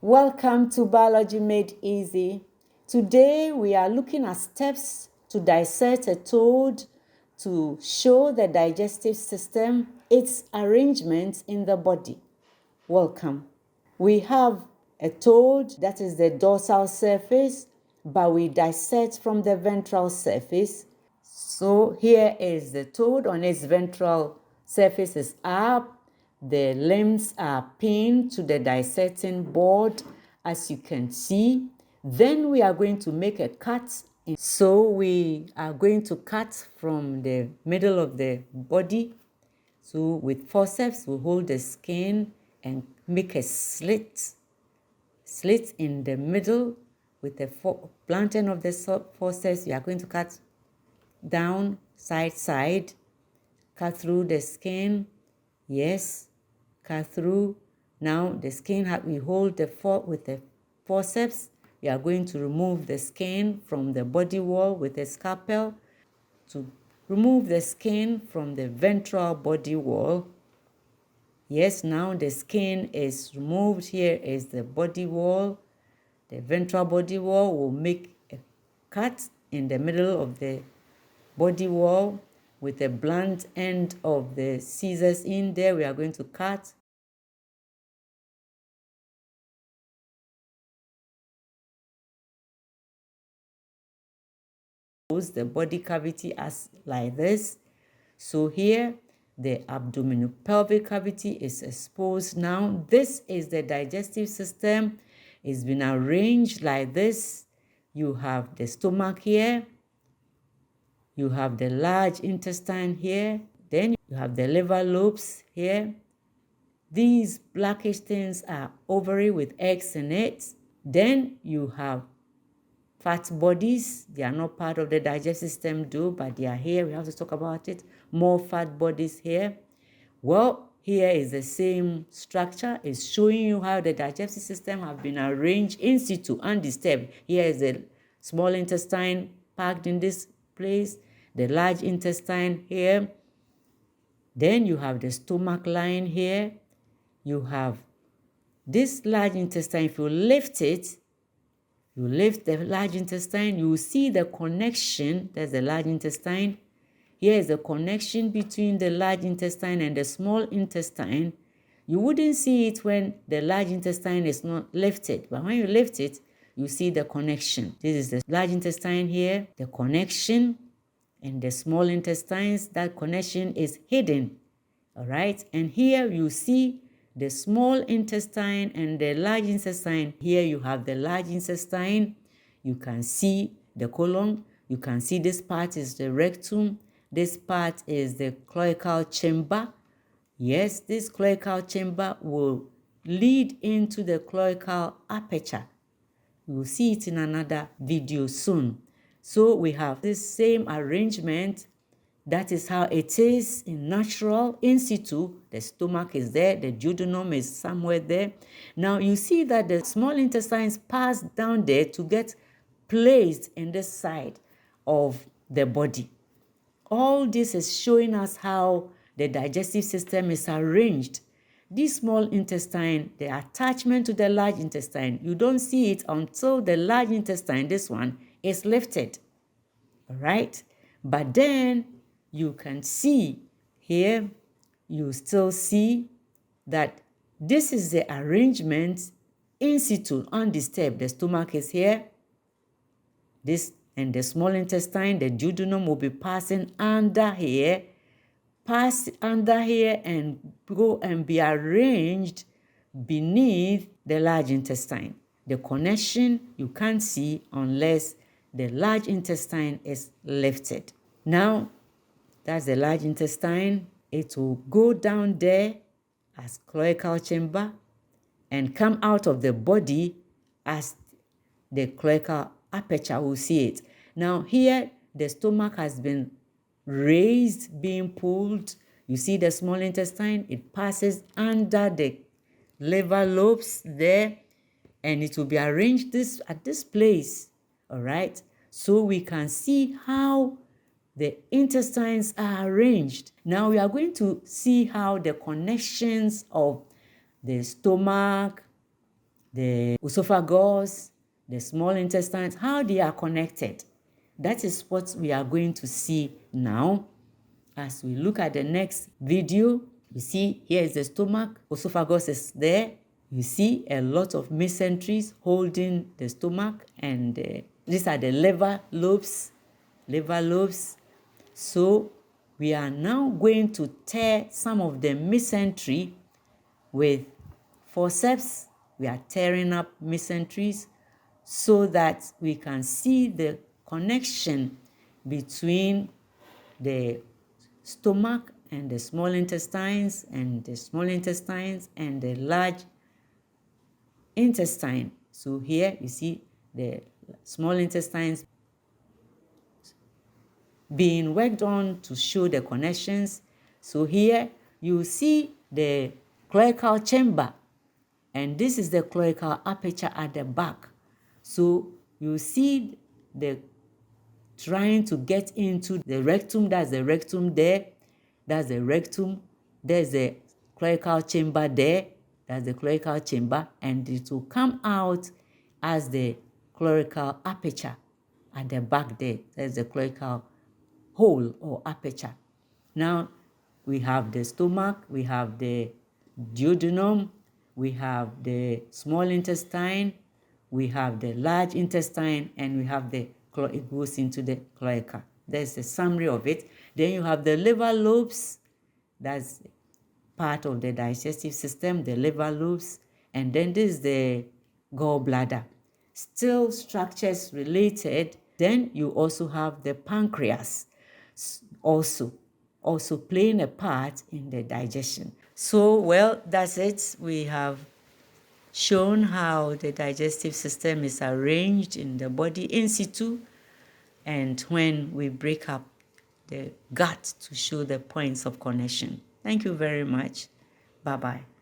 Welcome to Biology Made Easy. Today we are looking at steps to dissect a toad to show the digestive system, its arrangement in the body. Welcome. We have a toad, that is the dorsal surface, but we dissect from the ventral surface. So here is the toad. On its ventral surface is up. The limbs are pinned to the dissecting board, as you can see. Then we are going to make a cut. So we are going to cut from the middle of the body. So with forceps, we hold the skin and make a slit in the middle. With the planting of the forceps, we are going to cut down, side, cut through the skin. Yes, cut through. Now the skin, we hold with the forceps. We are going to remove the skin from the body wall with a scalpel to remove the skin from the ventral body wall. Yes, now the skin is removed. Here is the body wall. The ventral body wall will make a cut in the middle of the body wall with the blunt end of the scissors in there. We are going to cut. The body cavity as like this. So here the abdominopelvic cavity is exposed. Now this is the digestive system. It's been arranged like this. You have the stomach here. You have the large intestine here. Then you have the liver lobes here. These blackish things are ovary with eggs in it. Then you have fat bodies. They are not part of the digestive system but they are here. We have to talk about it. More fat bodies here. Well, here is the same structure. It's showing you how the digestive system have been arranged in situ, undisturbed. Here is the small intestine packed in this place. The large intestine here. Then you have the stomach line here. You have this large intestine. If you lift it, you lift the large intestine, you will see the connection. That's the large intestine. Here is the connection between the large intestine and the small intestine. You wouldn't see it when the large intestine is not lifted, but when you lift it, you see the connection. This is the large intestine here, the connection, and the small intestines, that connection is hidden. All right, and here you see the small intestine and the large intestine. Here you have the large intestine. You can see the colon. You can see this part is the rectum. This part is the cloacal chamber. Yes, this cloacal chamber will lead into the cloacal aperture. You will see it in another video soon. So we have this same arrangement. That is how it is in natural, in situ. The stomach is there, the duodenum is somewhere there. Now you see that the small intestines pass down there to get placed in this side of the body. All this is showing us how the digestive system is arranged. This small intestine, the attachment to the large intestine, you don't see it until the large intestine, this one, is lifted. All right? But then you can see here, you still see that this is the arrangement in situ, undisturbed. The stomach is here. This and the small intestine, the duodenum will be passing under here, pass under here and go and be arranged beneath the large intestine. The connection you can't see unless the large intestine is lifted. Now, that's the large intestine. It will go down there as cloacal chamber and come out of the body as the cloacal aperture. Will see it. Now here, the stomach has been raised, being pulled. You see the small intestine, it passes under the liver lobes there, and it will be arranged at this place. All right, so we can see how the intestines are arranged. Now we are going to see how the connections of the stomach, the esophagus, the small intestines, how they are connected. That is what we are going to see now. As we look at the next video, you see here is the stomach, esophagus is there. You see a lot of mesenteries holding the stomach, and these are the liver lobes. So we are now going to tear some of the mesentery with forceps. We are tearing up mesenteries so that we can see the connection between the stomach and the small intestines, and the small intestines and the large intestine. So here you see the small intestines being worked on to show the connections. So here you see the cloacal chamber, and this is the cloacal aperture at the back. So you see the trying to get into the rectum. That's the rectum there. That's the rectum. There's the cloacal chamber there. That's the cloacal chamber, and it will come out as the cloacal aperture at the back there. There's the cloacal hole or aperture. Now we have the stomach, we have the duodenum, we have the small intestine, we have the large intestine, and we have the it goes into the cloaca. There's a summary of it. Then you have the liver lobes. That's part of the digestive system, the liver lobes. And then this is the gallbladder. Still structures related. Then you also have the pancreas also playing a part in the digestion. So, well, that's it. We have shown how the digestive system is arranged in the body in situ, and when we break up the gut to show the points of connection. Thank you very much. Bye-bye.